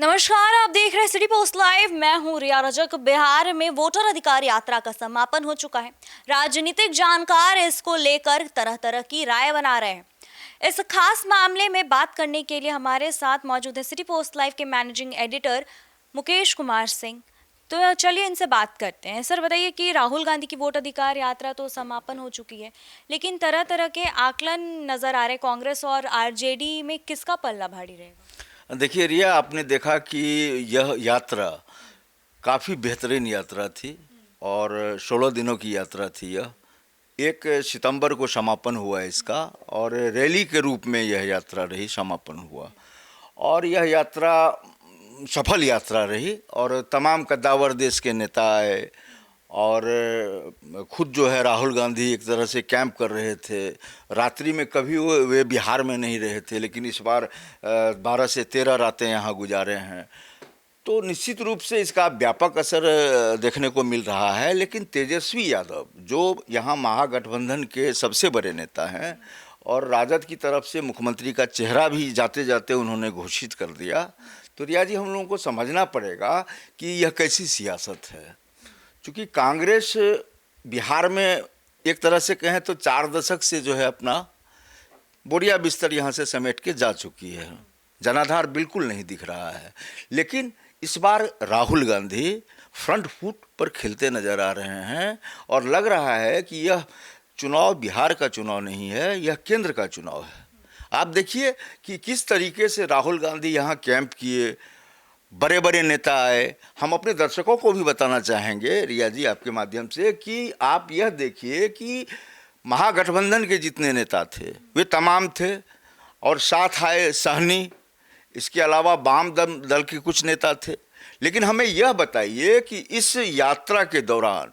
नमस्कार, आप देख रहे हैं सिटी पोस्ट लाइव। मैं हूं रिया रजक। बिहार में वोटर अधिकार यात्रा का समापन हो चुका है। राजनीतिक जानकार इसको लेकर तरह तरह की राय बना रहे हैं। इस खास मामले में बात करने के लिए हमारे साथ मौजूद है सिटी पोस्ट लाइव के मैनेजिंग एडिटर मुकेश कुमार सिंह। तो चलिए इनसे बात करते हैं। सर बताइए कि राहुल गांधी की वोट अधिकार यात्रा तो समापन हो चुकी है, लेकिन तरह तरह के आकलन नजर आ रहे। कांग्रेस और आरजेडी में किसका पल्ला भारी रहेगा? देखिए रिया, आपने देखा कि यह यात्रा काफ़ी बेहतरीन यात्रा थी और 16 दिनों की यात्रा थी। यह 1 सितंबर को समापन हुआ इसका और रैली के रूप में यह यात्रा रही, समापन हुआ और यह यात्रा सफल यात्रा रही और तमाम कद्दावर देश के नेता आए और खुद जो है राहुल गांधी एक तरह से कैंप कर रहे थे। रात्रि में कभी वे बिहार में नहीं रहे थे, लेकिन इस बार 12 से 13 रातें यहाँ गुजारे हैं। तो निश्चित रूप से इसका व्यापक असर देखने को मिल रहा है। लेकिन तेजस्वी यादव जो यहाँ महागठबंधन के सबसे बड़े नेता हैं और राजद की तरफ से मुख्यमंत्री का चेहरा भी जाते जाते उन्होंने घोषित कर दिया, तो रिया जी हम लोगों को समझना पड़ेगा कि यह कैसी सियासत है। चूँकि कांग्रेस बिहार में एक तरह से कहें तो 4 दशक से जो है अपना बोरिया बिस्तर यहाँ से समेट के जा चुकी है। जनाधार बिल्कुल नहीं दिख रहा है। लेकिन इस बार राहुल गांधी फ्रंट फुट पर खेलते नजर आ रहे हैं और लग रहा है कि यह चुनाव बिहार का चुनाव नहीं है, यह केंद्र का चुनाव है। आप देखिए कि किस तरीके से राहुल गांधी यहाँ कैंप किए, बड़े बड़े नेता आए। हम अपने दर्शकों को भी बताना चाहेंगे रिया जी आपके माध्यम से कि आप यह देखिए कि महागठबंधन के जितने नेता थे वे तमाम थे और साथ आए सहनी, इसके अलावा वाम दल के कुछ नेता थे। लेकिन हमें यह बताइए कि इस यात्रा के दौरान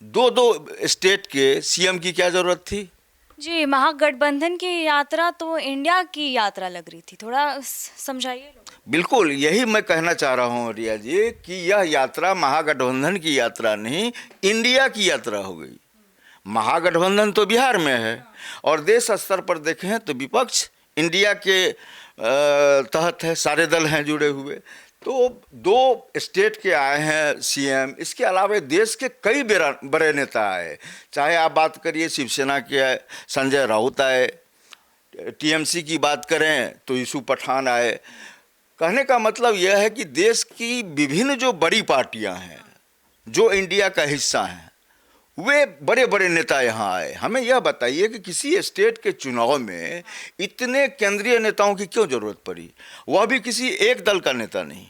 दो स्टेट के सीएम की क्या ज़रूरत थी? जी, महागठबंधन की यात्रा तो इंडिया की यात्रा लग रही थी। थोड़ा समझाइए। बिल्कुल यही मैं कहना चाह रहा हूँ रिया जी कि यह यात्रा महागठबंधन की यात्रा नहीं, इंडिया की यात्रा हो गई। महागठबंधन तो बिहार में है और देश स्तर पर देखें तो विपक्ष इंडिया के तहत है, सारे दल हैं जुड़े हुए। तो 2 स्टेट के आए हैं सीएम, इसके अलावा देश के कई बड़े नेता आए। चाहे आप बात करिए शिवसेना के संजय राउत आए, टीएमसी की बात करें तो यूसुफ पठान आए। कहने का मतलब यह है कि देश की विभिन्न जो बड़ी पार्टियां हैं जो इंडिया का हिस्सा हैं, वे बड़े बड़े नेता यहाँ आए। हमें यह बताइए कि किसी स्टेट के चुनाव में इतने केंद्रीय नेताओं की क्यों जरूरत पड़ी, वह भी किसी एक दल का नेता नहीं।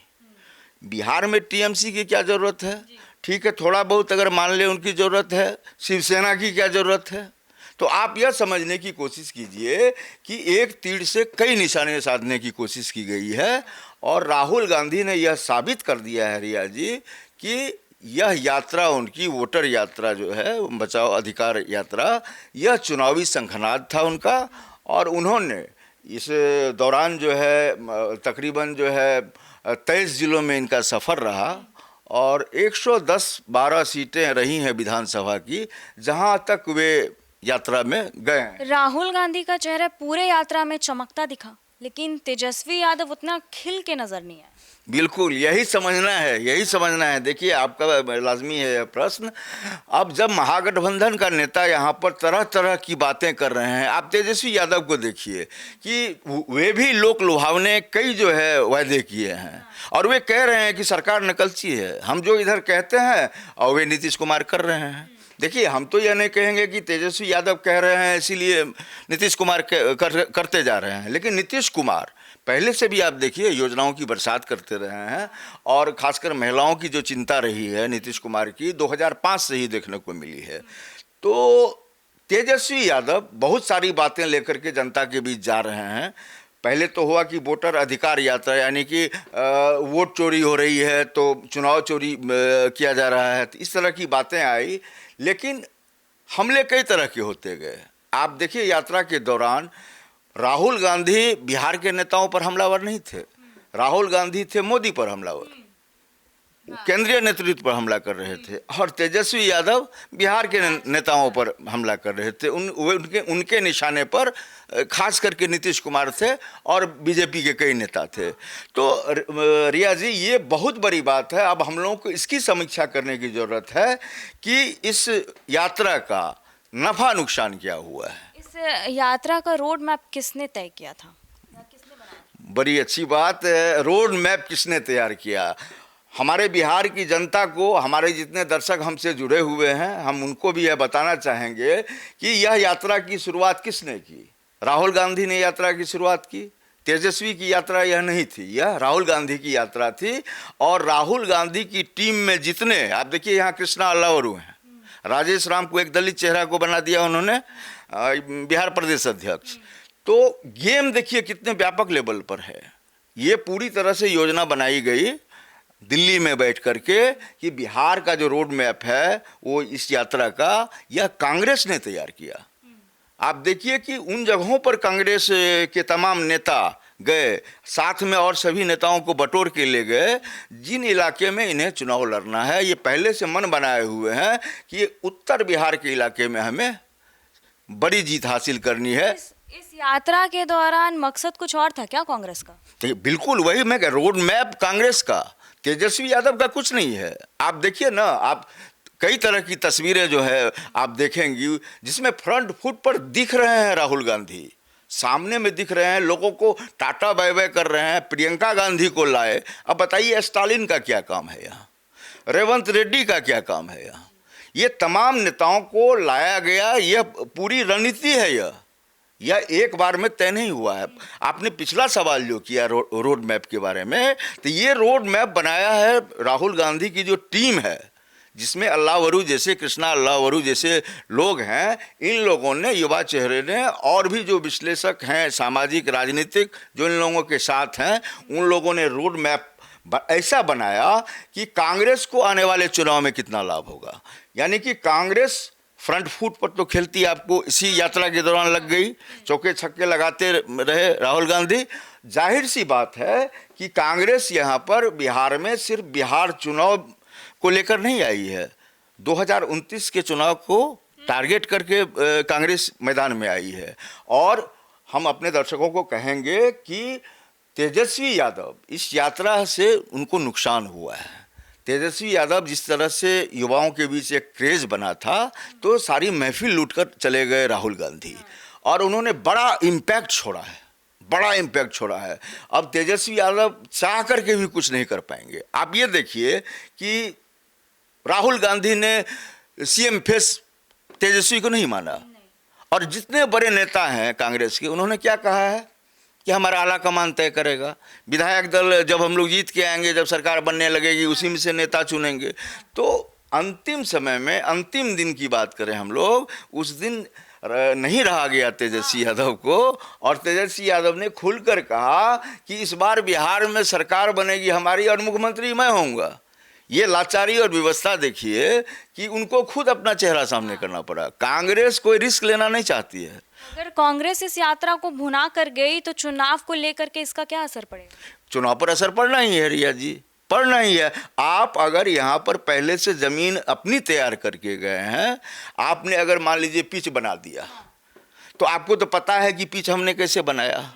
बिहार में टीएमसी की क्या ज़रूरत है? ठीक है, थोड़ा बहुत अगर मान ले उनकी ज़रूरत है। शिवसेना की क्या ज़रूरत है? तो आप यह समझने की कोशिश कीजिए कि एक तीर से कई निशाने साधने की कोशिश की गई है और राहुल गांधी ने यह साबित कर दिया है रिया जी कि यह यात्रा उनकी वोटर यात्रा जो है, बचाओ अधिकार यात्रा, यह चुनावी शंखनाद था उनका। और उन्होंने इस दौरान जो है तकरीबन जो है 23 जिलों में इनका सफ़र रहा और 110-12 सीटें रही हैं विधानसभा की, जहां तक वे यात्रा में गए। राहुल गांधी का चेहरा पूरे यात्रा में चमकता दिखा, लेकिन तेजस्वी यादव उतना खिल के नजर नहीं आया। बिल्कुल यही समझना है, यही समझना है। देखिए आपका लाजमी है यह प्रश्न। अब जब महागठबंधन का नेता यहाँ पर तरह तरह की बातें कर रहे हैं, आप तेजस्वी यादव को देखिए कि वे भी लोक लुभावने कई जो है वायदे किए हैं और वे कह रहे हैं कि सरकार नकलची है। हम जो इधर कहते हैं और वे नीतीश कुमार कर रहे हैं। देखिए हम तो यह नहीं कहेंगे कि तेजस्वी यादव कह रहे हैं इसीलिए नीतीश कुमार करते जा रहे हैं, लेकिन नीतीश कुमार पहले से भी आप देखिए योजनाओं की बरसात करते रहे हैं और खासकर महिलाओं की जो चिंता रही है नीतीश कुमार की 2005 से ही देखने को मिली है। तो तेजस्वी यादव बहुत सारी बातें लेकर के जनता के बीच जा रहे हैं। पहले तो हुआ कि वोटर अधिकार यात्रा, यानी कि वोट चोरी हो रही है तो चुनाव चोरी किया जा रहा है, तो इस तरह की बातें आई। लेकिन हमले कई तरह के होते गए। आप देखिए यात्रा के दौरान राहुल गांधी बिहार के नेताओं पर हमलावर नहीं थे, राहुल गांधी थे मोदी पर हमलावर। केंद्रीय नेतृत्व पर हमला कर रहे थे और तेजस्वी यादव बिहार के नेताओं पर हमला कर रहे थे। उनके निशाने पर खास करके नीतीश कुमार थे और बीजेपी के कई नेता थे। तो रिया जी, ये बहुत बड़ी बात है। अब हम लोगों को इसकी समीक्षा करने की ज़रूरत है कि इस यात्रा का नफ़ा नुकसान क्या हुआ है। इस यात्रा का रोड मैप किसने तय किया था? बड़ी अच्छी बात है, रोड मैप किसने तैयार किया? हमारे बिहार की जनता को, हमारे जितने दर्शक हमसे जुड़े हुए हैं, हम उनको भी यह बताना चाहेंगे कि यह यात्रा की शुरुआत किसने की? राहुल गांधी ने यात्रा की शुरुआत की। तेजस्वी की यात्रा यह नहीं थी, यह राहुल गांधी की यात्रा थी। और राहुल गांधी की टीम में जितने, आप देखिए यहाँ कृष्णा अल्लावरू हैं, राजेश राम को एक दलित चेहरा को बना दिया उन्होंने बिहार प्रदेश अध्यक्ष। तो गेम देखिए कितने व्यापक लेवल पर है। ये पूरी तरह से योजना बनाई गई दिल्ली में बैठ करके कि बिहार का जो रोड मैप है वो इस यात्रा का यह कांग्रेस ने तैयार किया। आप देखिए कि उन जगहों पर कांग्रेस के तमाम नेता गए, साथ में और सभी नेताओं को बटोर के ले गए जिन इलाके में इन्हें चुनाव लड़ना है। ये पहले से मन बनाए हुए हैं कि ये उत्तर बिहार के इलाके में हमें बड़ी जीत हासिल करनी है। इस यात्रा के दौरान मकसद कुछ और था क्या कांग्रेस का? तो बिल्कुल वही मैं कह, रोड मैप कांग्रेस का, तेजस्वी यादव का कुछ नहीं है। आप देखिए ना, आप कई तरह की तस्वीरें जो है आप देखेंगी जिसमें फ्रंट फुट पर दिख रहे हैं राहुल गांधी, सामने में दिख रहे हैं, लोगों को टाटा बाय बाय कर रहे हैं। प्रियंका गांधी को लाए। अब बताइए स्टालिन का क्या काम है यहाँ, रेवंत रेड्डी का क्या काम है यहाँ? ये तमाम नेताओं को लाया गया, यह पूरी रणनीति है। यह एक बार में तय नहीं हुआ है। आपने पिछला सवाल जो किया रोड मैप के बारे में, तो ये रोड मैप बनाया है राहुल गांधी की जो टीम है, जिसमें अल्लावरू जैसे, कृष्णा अल्लावरू जैसे लोग हैं। इन लोगों ने, युवा चेहरे ने, और भी जो विश्लेषक हैं सामाजिक राजनीतिक जो इन लोगों के साथ हैं, उन लोगों ने रोड मैप ऐसा बनाया कि कांग्रेस को आने वाले चुनाव में कितना लाभ होगा। यानी कि कांग्रेस फ्रंट फुट पर तो खेलती आपको इसी यात्रा के दौरान लग गई, चौके छक्के लगाते रहे राहुल गांधी। जाहिर सी बात है कि कांग्रेस यहाँ पर बिहार में सिर्फ बिहार चुनाव को लेकर नहीं आई है, 2029 के चुनाव को टारगेट करके कांग्रेस मैदान में आई है। और हम अपने दर्शकों को कहेंगे कि तेजस्वी यादव, इस यात्रा से उनको नुकसान हुआ है। तेजस्वी यादव जिस तरह से युवाओं के बीच एक क्रेज बना था, तो सारी महफिल लूटकर चले गए राहुल गांधी, और उन्होंने बड़ा इम्पैक्ट छोड़ा है, बड़ा इम्पैक्ट छोड़ा है। अब तेजस्वी यादव चाह करके भी कुछ नहीं कर पाएंगे। आप ये देखिए कि राहुल गांधी ने सीएम फेस तेजस्वी को नहीं माना, और जितने बड़े नेता हैं कांग्रेस के, उन्होंने क्या कहा है कि हमारा आला कमान तय करेगा, विधायक दल जब हम लोग जीत के आएंगे, जब सरकार बनने लगेगी, उसी में से नेता चुनेंगे। तो अंतिम समय में, अंतिम दिन की बात करें हम लोग, उस दिन नहीं रहा गया तेजस्वी यादव को, और तेजस्वी यादव ने खुलकर कहा कि इस बार बिहार में सरकार बनेगी हमारी और मुख्यमंत्री मैं होऊंगा। ये लाचारी और व्यवस्था देखिए कि उनको खुद अपना चेहरा सामने करना पड़ा। कांग्रेस कोई रिस्क लेना नहीं चाहती है। अगर कांग्रेस इस यात्रा को भुना कर गई तो चुनाव को लेकर के इसका क्या असर पड़ेगा? चुनाव पर असर पड़ना ही है रिया जी, पड़ना ही है। आप अगर यहाँ पर पहले से जमीन अपनी तैयार करके गए हैं, आपने अगर मान लीजिए पिच बना दिया, तो आपको तो पता है कि पिच हमने कैसे बनाया।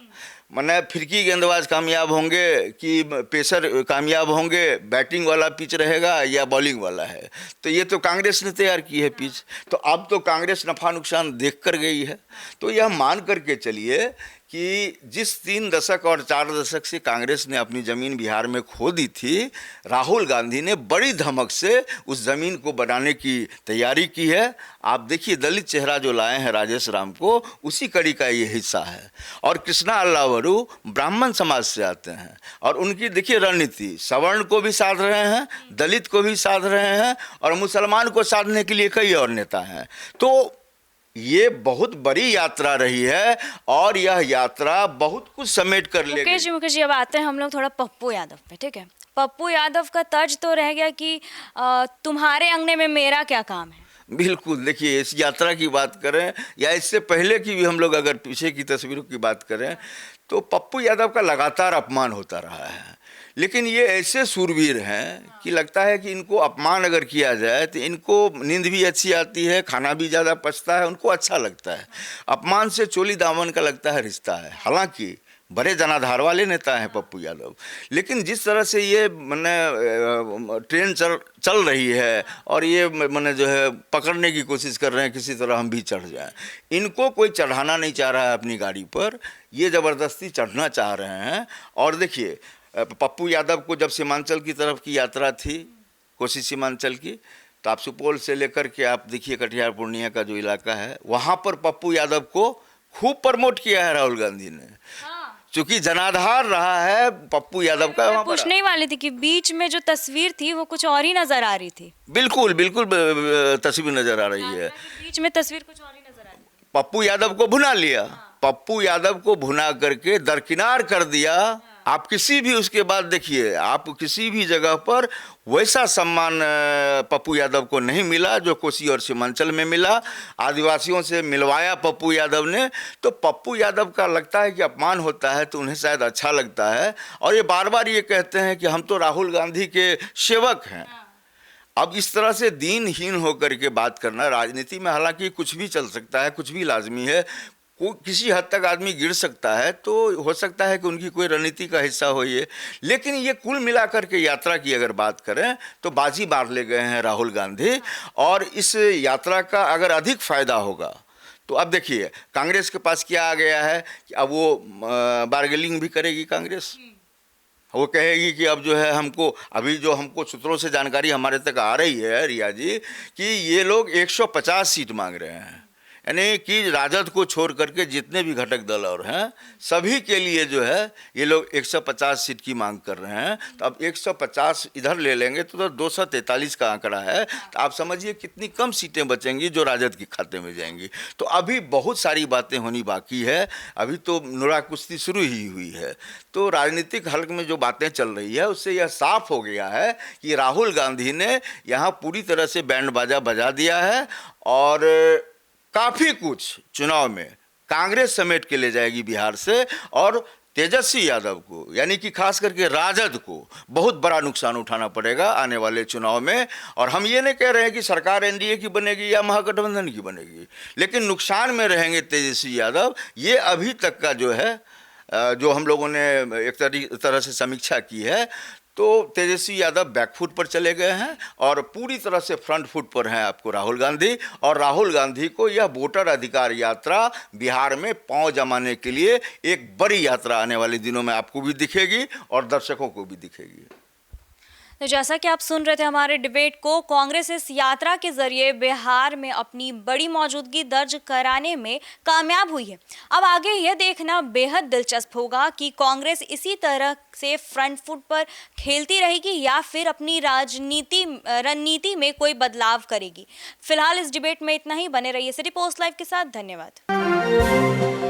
माने फिरकी गेंदबाज कामयाब होंगे कि पेसर कामयाब होंगे, बैटिंग वाला पिच रहेगा या बॉलिंग वाला है। तो ये तो कांग्रेस ने तैयार की है पिच। तो अब तो कांग्रेस नफ़ा नुकसान देख कर गई है। तो यह मान करके चलिए कि जिस 3 दशक और 4 दशक से कांग्रेस ने अपनी ज़मीन बिहार में खो दी थी, राहुल गांधी ने बड़ी धमक से उस ज़मीन को बनाने की तैयारी की है। आप देखिए दलित चेहरा जो लाए हैं राजेश राम को, उसी कड़ी का ये हिस्सा है। और कृष्णा अल्लावरू ब्राह्मण समाज से आते हैं, और उनकी देखिए रणनीति, सवर्ण को भी साध रहे हैं, दलित को भी साध रहे हैं, और मुसलमान को साधने के लिए कई और नेता हैं। तो ये बहुत बड़ी यात्रा रही है, और यह यात्रा बहुत कुछ समेट कर ले गई। मुकेश जी अब आते हैं हम लोग थोड़ा पप्पू यादव पे, ठीक है? पप्पू यादव का तर्ज तो रह गया कि तुम्हारे अंगने में मेरा क्या काम है। बिल्कुल, देखिए इस यात्रा की बात करें या इससे पहले की भी हम लोग अगर पीछे की तस्वीरों की बात करें तो पप्पू यादव का लगातार अपमान होता रहा है। लेकिन ये ऐसे सूरवीर हैं कि लगता है कि इनको अपमान अगर किया जाए तो इनको नींद भी अच्छी आती है, खाना भी ज़्यादा पचता है, उनको अच्छा लगता है। अपमान से चोली दामन का लगता है रिश्ता है। हालांकि बड़े जनाधार वाले नेता हैं पप्पू यादव, लेकिन जिस तरह से ये मैंने ट्रेन चल रही है और ये मैंने जो है पकड़ने की कोशिश कर रहे हैं किसी तरह हम भी चढ़ जाएं, इनको कोई चढ़ाना नहीं चाह रहा है अपनी गाड़ी पर, ये ज़बरदस्ती चढ़ना चाह रहे हैं। और देखिए पप्पू यादव को जब सीमांचल की तरफ की यात्रा थी, कोसी सीमांचल की, तो आप सुपौल से लेकर के आप देखिए कटिहार पूर्णिया का जो इलाका है वहाँ पर पप्पू यादव को खूब प्रमोट किया है राहुल गांधी ने। चूंकि जनाधार रहा है पप्पू यादव का। मैं पूछने ही वाली थी कि बीच में जो तस्वीर थी वो कुछ और ही नजर आ रही थी। बिल्कुल बिल्कुल तस्वीर नजर आ रही है, बीच में तस्वीर कुछ और ही नजर आ रही थी। पप्पू यादव को भुना लिया, पप्पू यादव को भुना करके दरकिनार कर दिया। आप किसी भी उसके बाद देखिए, आप किसी भी जगह पर वैसा सम्मान पप्पू यादव को नहीं मिला जो कोसी और सीमांचल में मिला। आदिवासियों से मिलवाया पप्पू यादव ने, तो पप्पू यादव का लगता है कि अपमान होता है तो उन्हें शायद अच्छा लगता है। और ये बार बार ये कहते हैं कि हम तो राहुल गांधी के सेवक हैं। अब इस तरह से दीनहीन होकर के बात करना राजनीति में, हालांकि कुछ भी चल सकता है, कुछ भी लाजमी है, किसी हद तक आदमी गिर सकता है, तो हो सकता है कि उनकी कोई रणनीति का हिस्सा हो ये। लेकिन ये कुल मिलाकर के यात्रा की अगर बात करें तो बाजी मार ले गए हैं राहुल गांधी। और इस यात्रा का अगर अधिक फायदा होगा तो अब देखिए कांग्रेस के पास क्या आ गया है कि अब वो बार्गेनिंग भी करेगी कांग्रेस। वो कहेगी कि अब जो है हमको, अभी जो हमको सूत्रों से जानकारी हमारे तक आ रही है रिया जी, कि ये लोग 150 सीट मांग रहे हैं, यानी कि राजद को छोड़ करके जितने भी घटक दल और हैं सभी के लिए जो है ये लोग 150 सीट की मांग कर रहे हैं। तो अब 150 इधर ले लेंगे तो 243 का आंकड़ा है, तो आप समझिए कितनी कम सीटें बचेंगी जो राजद के खाते में जाएंगी। तो अभी बहुत सारी बातें होनी बाकी है, अभी तो नुरा कुश्ती शुरू ही हुई है। तो राजनीतिक हल्क में जो बातें चल रही है उससे यह साफ हो गया है कि राहुल गांधी ने यहाँ पूरी तरह से बैंड बाजा बजा दिया है और काफ़ी कुछ चुनाव में कांग्रेस समेट के ले जाएगी बिहार से। और तेजस्वी यादव को, यानी कि खास करके राजद को बहुत बड़ा नुकसान उठाना पड़ेगा आने वाले चुनाव में। और हम ये नहीं कह रहे हैं कि सरकार एनडीए की बनेगी या महागठबंधन की बनेगी, लेकिन नुकसान में रहेंगे तेजस्वी यादव। ये अभी तक का जो है जो हम लोगों ने एक तरह से समीक्षा की है, तो तेजस्वी यादव बैकफुट पर चले गए हैं और पूरी तरह से फ्रंट फुट पर हैं आपको राहुल गांधी। और राहुल गांधी को यह वोटर अधिकार यात्रा बिहार में पांव जमाने के लिए एक बड़ी यात्रा आने वाले दिनों में आपको भी दिखेगी और दर्शकों को भी दिखेगी। तो जैसा कि आप सुन रहे थे हमारे डिबेट को, कांग्रेस इस यात्रा के जरिए बिहार में अपनी बड़ी मौजूदगी दर्ज कराने में कामयाब हुई है। अब आगे यह देखना बेहद दिलचस्प होगा कि कांग्रेस इसी तरह से फ्रंट फुट पर खेलती रहेगी या फिर अपनी रणनीति में कोई बदलाव करेगी। फिलहाल इस डिबेट में इतना ही। बने रहिए सिटी पोस्ट लाइव के साथ। धन्यवाद।